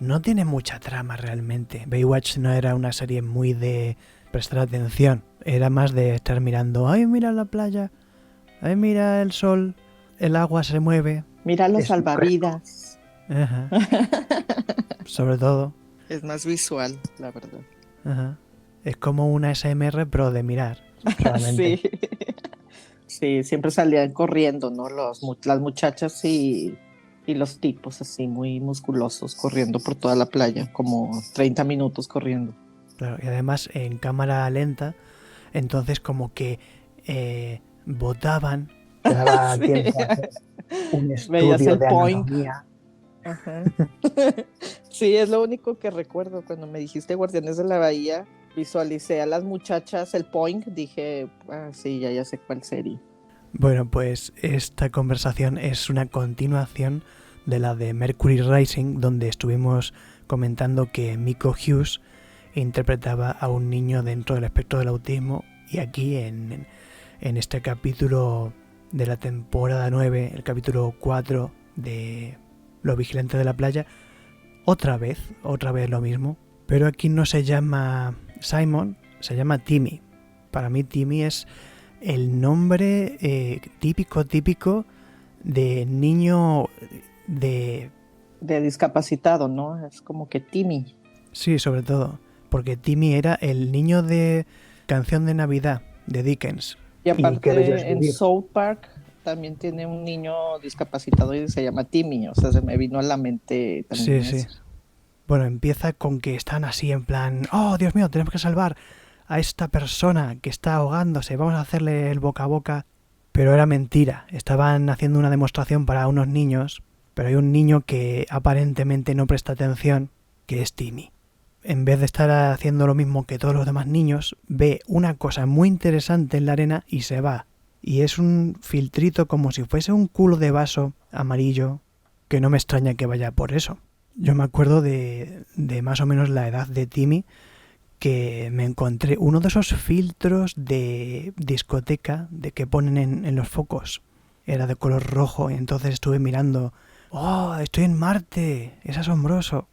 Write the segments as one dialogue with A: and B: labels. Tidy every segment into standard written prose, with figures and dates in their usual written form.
A: no tiene mucha trama realmente. Baywatch no era una serie muy de prestar atención. Era más de estar mirando, ¡ay, mira la playa! ¡Ay, mira el sol! El agua se mueve.
B: Mira los
A: Es fresco.
B: salvavidas.
A: Ajá. Sobre todo.
B: Es más visual, la verdad.
A: Ajá. Es como una SMR, pero de mirar solamente.
B: Sí. Sí, siempre salían corriendo, ¿no? Las muchachas y los tipos así muy musculosos corriendo por toda la playa, como 30 minutos corriendo.
A: Claro, y además en cámara lenta, entonces como que botaban, te daba
B: Sí.
A: tiempo a hacer un
B: Veías
A: estudio
B: el
A: de
B: point.
A: anatomía.
B: Ajá. Sí, es lo único que recuerdo. Cuando me dijiste Guardianes de la Bahía, visualicé a las muchachas, el point, dije, ah, sí, ya sé cuál serie.
A: Bueno, pues esta conversación es una continuación de la de Mercury Rising, donde estuvimos comentando que Miko Hughes interpretaba a un niño dentro del espectro del autismo, y aquí en este capítulo de la temporada 9, el capítulo 4 de Los Vigilantes de la Playa, otra vez lo mismo, pero aquí no se llama Simon, se llama Timmy. Para mí Timmy es el nombre típico de niño de...
B: De discapacitado, ¿no? Es como que Timmy.
A: Sí, sobre todo, porque Timmy era el niño de Canción de Navidad de Dickens.
B: Y
A: Y qué bello es
B: aparte en
A: vivir.
B: South Park también tiene un niño discapacitado y se llama Timmy, o sea, se me vino a la mente
A: Sí,
B: también
A: sí.
B: eso.
A: Bueno, empieza con que están así en plan, oh, Dios mío, tenemos que salvar a esta persona que está ahogándose, vamos a hacerle el boca a boca. Pero era mentira, estaban haciendo una demostración para unos niños, pero hay un niño que aparentemente no presta atención, que es Timmy. En vez de estar haciendo lo mismo que todos los demás niños, ve una cosa muy interesante en la arena y se va. Y es un filtrito como si fuese un culo de vaso amarillo, que no me extraña que vaya por eso. Yo me acuerdo de más o menos la edad de Timmy, que me encontré uno de esos filtros de discoteca de que ponen en los focos. Era de color rojo y entonces estuve mirando. ¡Oh, estoy en Marte! Es asombroso.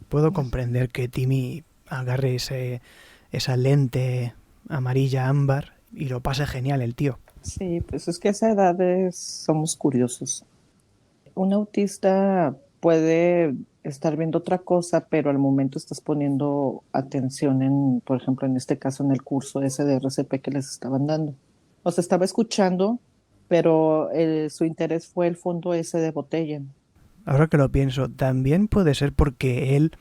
A: Puedo comprender que Timmy agarre esa lente amarilla ámbar y lo pase genial el tío.
B: Sí, pues es que a esa edad somos curiosos. Un autista puede estar viendo otra cosa, pero al momento estás poniendo atención en, por ejemplo, en este caso, en el curso ese de RCP que les estaban dando. O sea, estaba escuchando, pero su interés fue el fondo ese de botella.
A: Ahora que lo pienso, también puede ser porque él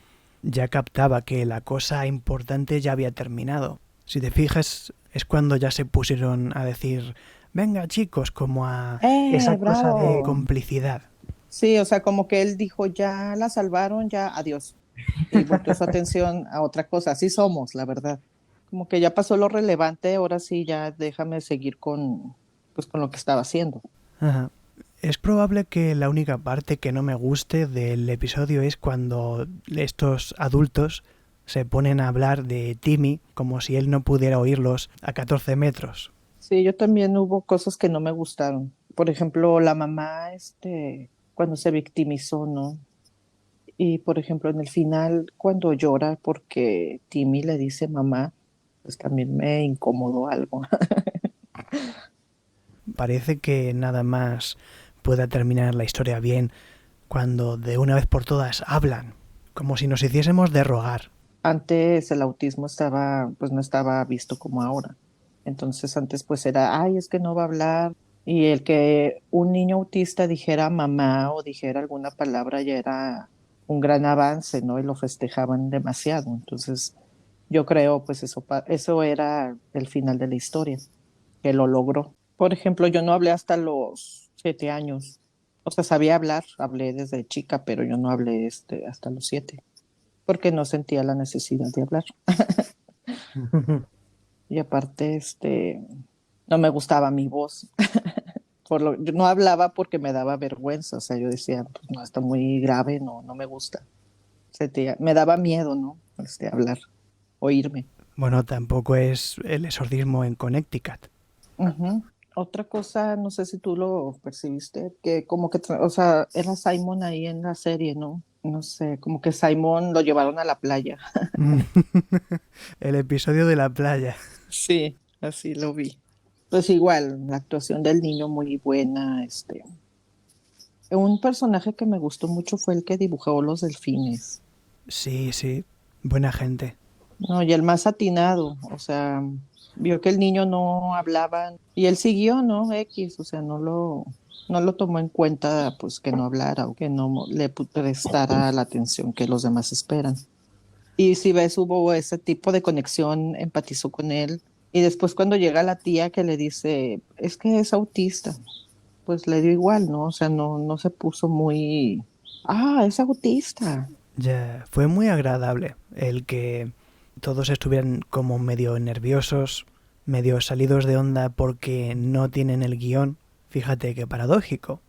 A: ya captaba que la cosa importante ya había terminado. Si te fijas, es cuando ya se pusieron a decir, venga chicos, como a esa cosa de
B: ¡Bravo!
A: complicidad.
B: Sí, o sea, como que él dijo, ya la salvaron, ya adiós. Y volteó su atención a otra cosa. Así somos, la verdad. Como que ya pasó lo relevante, ahora sí ya déjame seguir pues, con lo que estaba haciendo.
A: Ajá. Es probable que la única parte que no me guste del episodio es cuando estos adultos se ponen a hablar de Timmy como si él no pudiera oírlos a 14 metros.
B: Sí, yo también hubo cosas que no me gustaron. Por ejemplo, la mamá, cuando se victimizó, ¿no? Y por ejemplo, en el final, cuando llora porque Timmy le dice mamá, pues también me incomodó algo.
A: Parece que nada más pueda terminar la historia bien cuando de una vez por todas hablan, como si nos hiciésemos de rogar.
B: Antes el autismo pues no estaba visto como ahora. Entonces antes pues era, ay, es que no va a hablar. Y el que un niño autista dijera mamá o dijera alguna palabra ya era un gran avance, ¿no? Y lo festejaban demasiado. Entonces yo creo pues eso era el final de la historia, que lo logró. Por ejemplo, yo no hablé hasta los 7 años. O sea, sabía hablar, hablé desde chica, pero yo no hablé hasta los 7 porque no sentía la necesidad de hablar. Y aparte, no me gustaba mi voz. Yo no hablaba porque me daba vergüenza, o sea, yo decía, pues no, está muy grave, no, no me gusta. Me daba miedo, ¿no? Hablar, oírme.
A: Bueno, tampoco es el exorcismo en Connecticut.
B: Ujú. Otra cosa, no sé si tú lo percibiste, que como que, o sea, era Simon ahí en la serie, ¿no? no sé, como que Simón lo llevaron a la playa.
A: El episodio de la playa.
B: Sí, así lo vi. Pues igual, la actuación del niño muy buena, un personaje que me gustó mucho fue el que dibujó los delfines.
A: Sí, sí, buena gente.
B: No, y el más atinado, o sea, vio que el niño no hablaba y él siguió, ¿no? X, o sea, no lo tomó en cuenta, pues que no hablara o que no le prestara la atención que los demás esperan. Y si ves, hubo ese tipo de conexión, empatizó con él. Y después cuando llega la tía que le dice, es que es autista, pues le dio igual, ¿no? O sea, no se puso muy, es autista.
A: Ya, fue muy agradable el que todos estuvieran como medio nerviosos, medio salidos de onda porque no tienen el guión. Fíjate qué paradójico.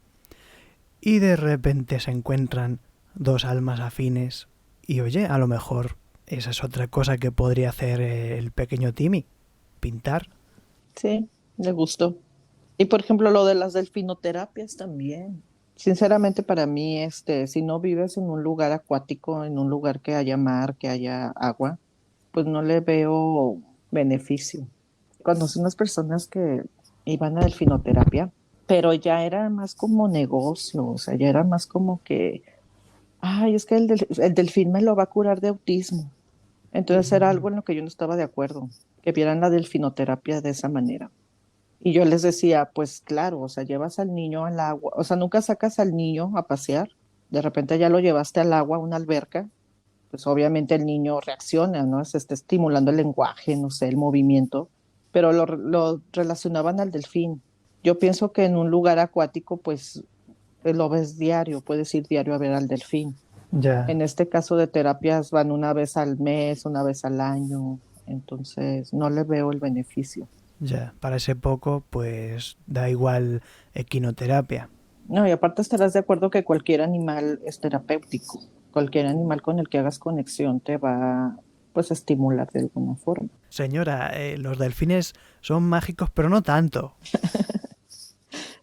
A: Y de repente se encuentran dos almas afines y oye, a lo mejor esa es otra cosa que podría hacer el pequeño Timmy, pintar.
B: Sí, le gustó. Y por ejemplo, lo de las delfinoterapias también. Sinceramente, para mí, si no vives en un lugar acuático, en un lugar que haya mar, que haya agua, pues no le veo beneficio. Conocí unas personas que iban a delfinoterapia, pero ya era más como negocio, o sea, ya era más como que, ay, es que el delfín me lo va a curar de autismo. Entonces era algo en lo que yo no estaba de acuerdo, que vieran la delfinoterapia de esa manera. Y yo les decía, pues claro, o sea, llevas al niño al agua, o sea, nunca sacas al niño a pasear, de repente ya lo llevaste al agua, a una alberca, pues obviamente el niño reacciona, ¿no? Se está estimulando el lenguaje, no sé, el movimiento, pero lo relacionaban al delfín. Yo pienso que en un lugar acuático, pues lo ves diario, puedes ir diario a ver al delfín.
A: Ya,
B: En este caso de terapias van una vez al mes, una vez al año, entonces no le veo el beneficio.
A: ya, para ese poco pues da igual equinoterapia.
B: No, y aparte estarás de acuerdo que cualquier animal es terapéutico. Cualquier animal con el que hagas conexión te va, pues, a estimular de alguna forma.
A: Señora, los delfines son mágicos pero no tanto.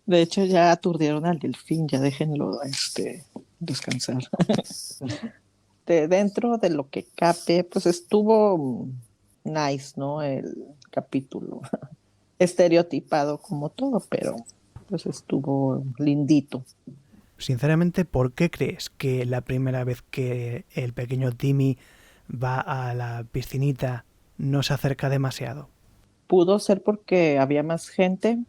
B: De hecho, ya aturdieron al delfín, ya déjenlo, descansar. Dentro de lo que cabe, pues estuvo nice, ¿no? El capítulo. Estereotipado como todo, pero pues estuvo lindito.
A: Sinceramente, ¿por qué crees que la primera vez que el pequeño Timmy va a la piscinita no se acerca demasiado?
B: Pudo ser porque había más gente,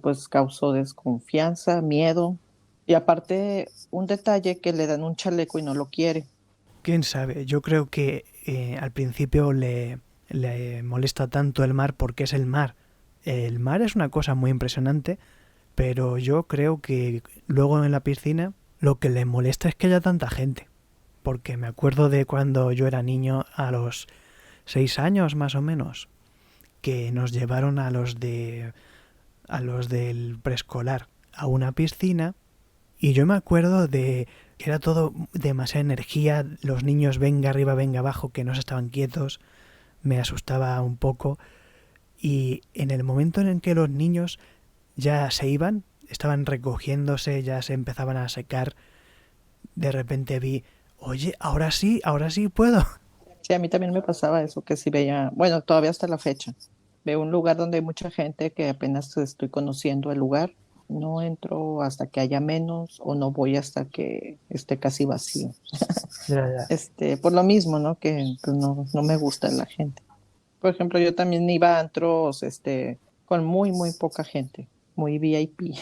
B: pues causó desconfianza, miedo. Y aparte, un detalle que le dan un chaleco y no lo quiere.
A: ¿Quién sabe? Yo creo que al principio le molesta tanto el mar porque es el mar. El mar es una cosa muy impresionante, pero yo creo que luego en la piscina lo que le molesta es que haya tanta gente. Porque me acuerdo de cuando yo era niño, a los 6 años más o menos, que nos llevaron a los del preescolar a una piscina y yo me acuerdo de que era todo demasiada energía, los niños venga arriba, venga abajo, que no se estaban quietos, me asustaba un poco y en el momento en el que los niños ya se iban, estaban recogiéndose, ya se empezaban a secar, de repente vi, oye, ahora sí puedo.
B: Sí, a mí también me pasaba eso, que si veía, bueno, todavía hasta la fecha, veo un lugar donde hay mucha gente que apenas estoy conociendo el lugar, no entro hasta que haya menos o no voy hasta que esté casi vacío.
A: Ya, ya.
B: Por lo mismo, ¿no? Que pues, no me gusta la gente. Por ejemplo, yo también iba a antros, con muy poca gente, muy VIP.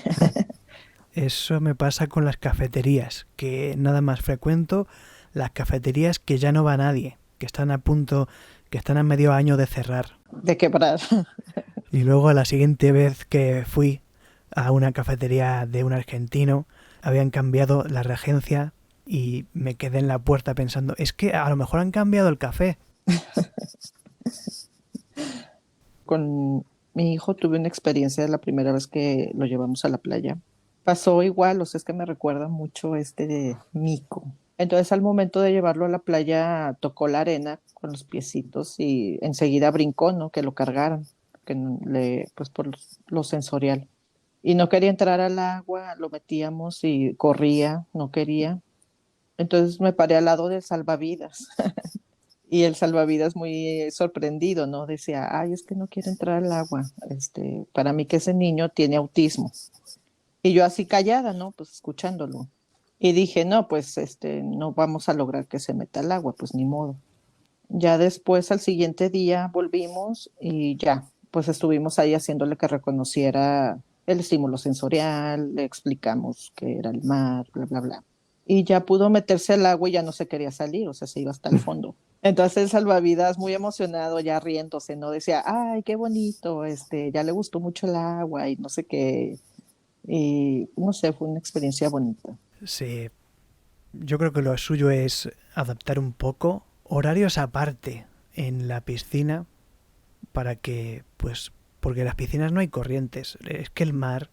A: Eso me pasa con las cafeterías, que nada más frecuento las cafeterías que ya no va nadie, que están a punto, que están a medio año de cerrar.
B: De quebrar.
A: Y luego la siguiente vez que fui a una cafetería de un argentino, habían cambiado la regencia y me quedé en la puerta pensando, es que a lo mejor han cambiado el café.
B: Con mi hijo tuve una experiencia la primera vez que lo llevamos a la playa. Pasó igual, o sea, es que me recuerda mucho de Mico. Entonces, al momento de llevarlo a la playa, tocó la arena con los piecitos y enseguida brincó, ¿no? Que lo cargaran, pues por lo sensorial. Y no quería entrar al agua, lo metíamos y corría, no quería. Entonces me paré al lado del salvavidas y el salvavidas muy sorprendido, ¿no? Decía, ay, es que no quiere entrar al agua. Para mí que ese niño tiene autismo. Y yo así callada, ¿no? Pues escuchándolo. Y dije, no, pues no vamos a lograr que se meta al agua, pues ni modo. Ya después, al siguiente día, volvimos y ya, pues estuvimos ahí haciéndole que reconociera el estímulo sensorial, le explicamos que era el mar, bla, bla, bla. Y ya pudo meterse al agua y ya no se quería salir, o sea, se iba hasta el fondo. Entonces el salvavidas, muy emocionado, ya riéndose, ¿no? Decía, ay, qué bonito, ya le gustó mucho el agua y no sé qué. Y no sé, fue una experiencia bonita.
A: Sí, yo creo que lo suyo es adaptar un poco horarios aparte en la piscina para que, pues, porque en las piscinas no hay corrientes. Es que el mar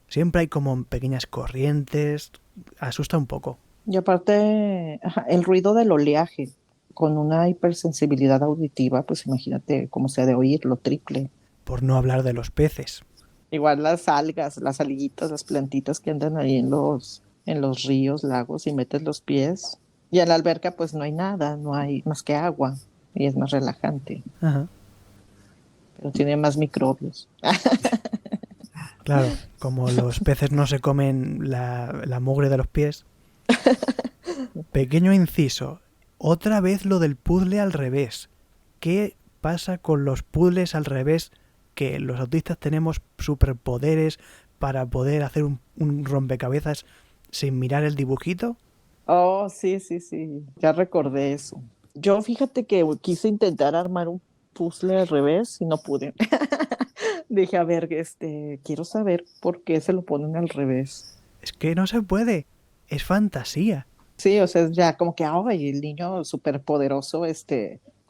A: siempre hay como pequeñas corrientes, asusta un poco.
B: Y aparte, ajá, el ruido del oleaje, con una hipersensibilidad auditiva, pues imagínate cómo se ha de oír, lo triple.
A: Por no hablar de los peces.
B: Igual las algas, las alguitas, las plantitas que andan ahí en los ríos, lagos y metes los pies. Y en la alberca pues no hay nada, no hay más que agua y es más relajante,
A: Ajá.
B: pero tiene más microbios.
A: Claro, como los peces no se comen la mugre de los pies. Pequeño inciso. Otra vez lo del puzzle al revés. ¿Qué pasa con los puzzles al revés? Que los autistas tenemos superpoderes para poder hacer un rompecabezas sin mirar el dibujito.
B: Oh, sí, sí, sí, ya recordé eso. Yo fíjate que quise intentar armar un puzzle al revés y no pude. Dije, a ver, quiero saber por qué se lo ponen al revés.
A: Es que no se puede. Es fantasía.
B: Sí, o sea, ya como que, ay, el niño superpoderoso,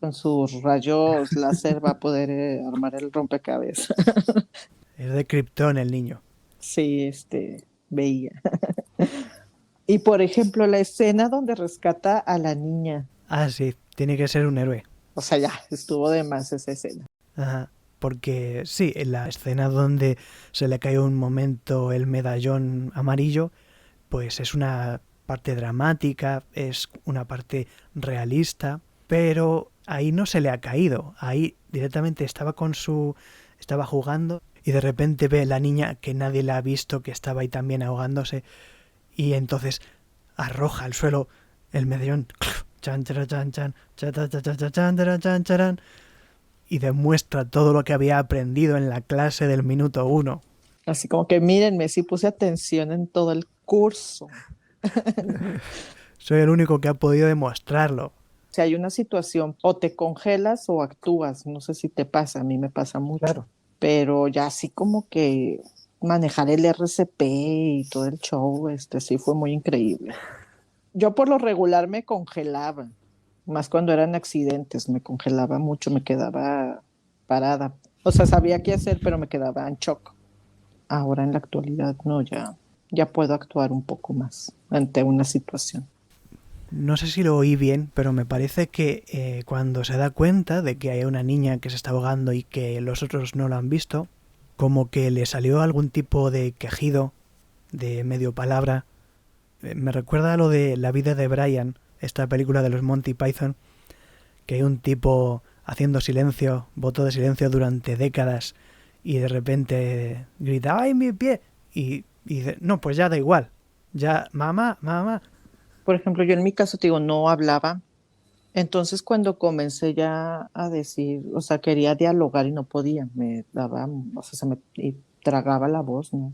B: con sus rayos láser va a poder armar el rompecabezas.
A: Es de Krypton el niño.
B: Sí, veía. Y por ejemplo, la escena donde rescata a la niña.
A: Ah, sí, tiene que ser un héroe.
B: O sea, ya, estuvo de más esa escena.
A: Ajá. Porque sí, en la escena donde se le cae un momento el medallón amarillo, pues es una parte dramática, es una parte realista, pero ahí no se le ha caído. Ahí directamente estaba jugando y de repente ve la niña que nadie la ha visto, que estaba ahí también ahogándose, y entonces arroja al suelo el medallón. Chan, chan, chan, chan, chan, chan, chan, chan, chan, chan, chan, y demuestra todo lo que había aprendido en la clase del minuto uno.
B: Así como que mírenme, sí puse atención en todo el curso.
A: Soy el único que ha podido demostrarlo.
B: Si hay una situación, o te congelas o actúas, no sé si te pasa, a mí me pasa mucho,
A: Claro.
B: pero ya así como que manejar el RCP y todo el show, sí fue muy increíble. Yo por lo regular me congelaba, más cuando eran accidentes, me congelaba mucho, me quedaba parada. O sea, sabía qué hacer, pero me quedaba en shock. Ahora en la actualidad no, ya puedo actuar un poco más ante una situación.
A: No sé si lo oí bien, pero me parece que cuando se da cuenta de que hay una niña que se está ahogando y que los otros no lo han visto, como que le salió algún tipo de quejido, de medio palabra. Me recuerda a lo de La vida de Brian, esta película de los Monty Python, que hay un tipo haciendo silencio, voto de silencio durante décadas y de repente grita ¡ay, mi pie! Y dice, no, pues ya da igual. Ya, mamá, mamá.
B: Por ejemplo, yo en mi caso, te digo, no hablaba. Entonces, cuando comencé ya a decir, o sea, quería dialogar y no podía, me daba, o sea, y tragaba la voz, ¿no?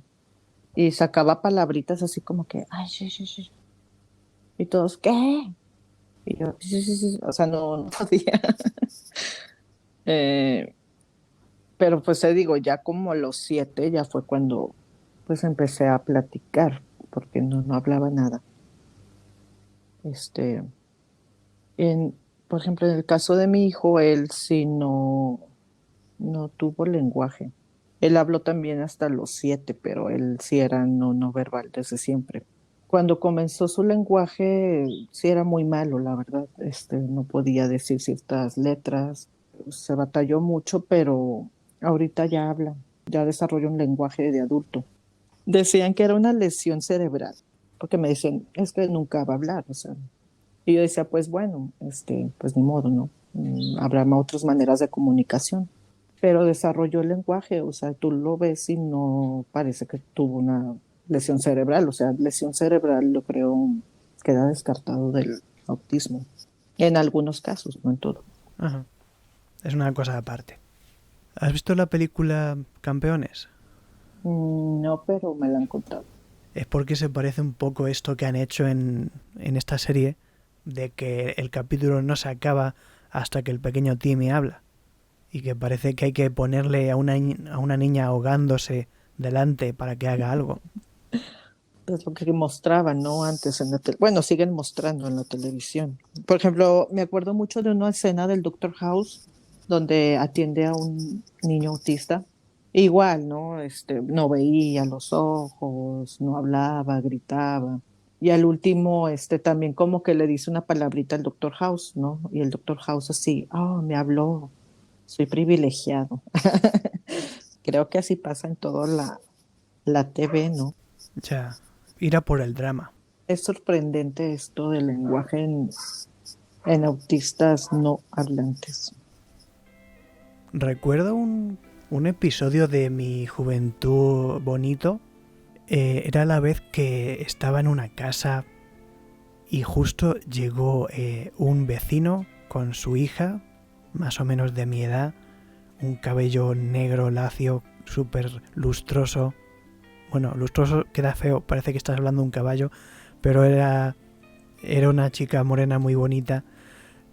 B: Y sacaba palabritas así como que, ay, sí, sí, sí. Y todos, ¿qué? Y yo, sí, sí, sí, o sea, no podía. Eh, pero pues te digo, ya como a los 7 ya fue cuando pues empecé a platicar, porque no hablaba nada. Este, por ejemplo, en el caso de mi hijo, él sí no tuvo lenguaje. Él habló también hasta los 7, pero él sí era no verbal desde siempre. Cuando comenzó su lenguaje, sí era muy malo, la verdad. No podía decir ciertas letras, se batalló mucho, pero ahorita ya habla, ya desarrolla un lenguaje de adulto. Decían que era una lesión cerebral. porque me decían, es que nunca va a hablar, o sea. Y yo decía, pues bueno, pues ni modo, ¿no? Habrá otras maneras de comunicación. Pero desarrolló el lenguaje, o sea, tú lo ves y no parece que tuvo una lesión cerebral, o sea, lesión cerebral lo creo queda descartado del autismo. En algunos casos, no en todo.
A: Ajá. Es una cosa aparte. ¿Has visto la película Campeones?
B: No, pero me la han contado.
A: Es porque se parece un poco esto que han hecho en esta serie, de que el capítulo no se acaba hasta que el pequeño Timmy habla. Y que parece que hay que ponerle a una niña ahogándose delante para que haga algo.
B: Es lo que mostraban, ¿no? Antes en la bueno, siguen mostrando en la televisión. Por ejemplo, me acuerdo mucho de una escena del Doctor House donde atiende a un niño autista. Igual, ¿no? No veía los ojos, no hablaba, gritaba. Y al último, también como que le dice una palabrita al Doctor House, ¿no? Y el Doctor House así, oh, me habló, soy privilegiado. Creo que así pasa en toda la TV, ¿no?
A: O sea, ir a por el drama.
B: Es sorprendente esto del lenguaje en autistas no hablantes.
A: Recuerdo un episodio de mi juventud bonito. Era la vez que estaba en una casa y justo llegó un vecino con su hija, más o menos de mi edad, un cabello negro lacio, súper lustroso. Bueno, lustroso queda feo, parece que estás hablando de un caballo, pero era una chica morena muy bonita.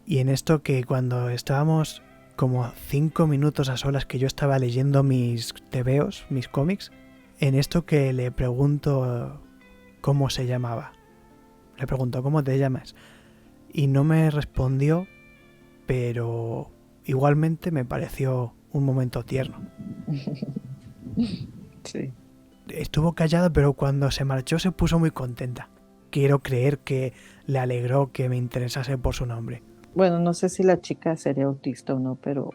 A: Y en esto que cuando estábamos como 5 minutos a solas que yo estaba leyendo mis tebeos, mis cómics, en esto que le pregunto cómo se llamaba. Le pregunto, ¿cómo te llamas? Y no me respondió, pero igualmente me pareció un momento tierno.
B: Sí.
A: Estuvo callada, pero cuando se marchó se puso muy contenta. Quiero creer que le alegró que me interesase por su nombre.
B: Bueno, no sé si la chica sería autista o no, pero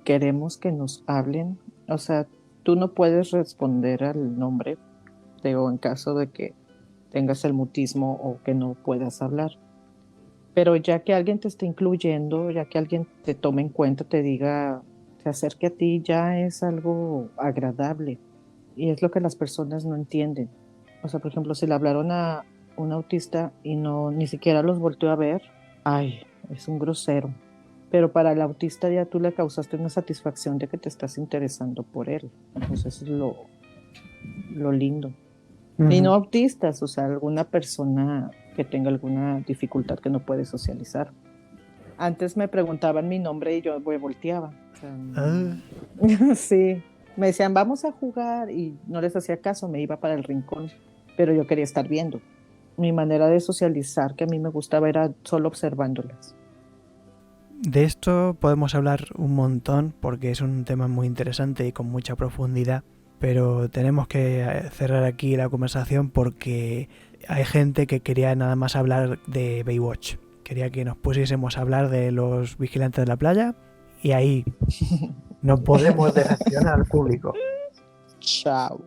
B: queremos que nos hablen. O sea, tú no puedes responder al nombre, digo, en caso de que tengas el mutismo o que no puedas hablar. Pero ya que alguien te esté incluyendo, ya que alguien te tome en cuenta, te diga, se acerque a ti, ya es algo agradable. Y es lo que las personas no entienden. O sea, por ejemplo, si le hablaron a un autista y no ni siquiera los volteó a ver, ay, es un grosero. Pero para el autista ya tú le causaste una satisfacción de que te estás interesando por él. Pues eso es lo lindo. Y no autistas, o sea, alguna persona que tenga alguna dificultad que no puede socializar. Antes me preguntaban mi nombre y yo me volteaba. O sea, sí, me decían, vamos a jugar y no les hacía caso, me iba para el rincón, pero yo quería estar viendo. Mi manera de socializar que a mí me gustaba era solo observándolas.
A: De esto podemos hablar un montón porque es un tema muy interesante y con mucha profundidad, pero tenemos que cerrar aquí la conversación porque hay gente que quería nada más hablar de Baywatch. Quería que nos pusiésemos a hablar de los vigilantes de la playa y ahí no podemos decepcionar al público.
B: Chao.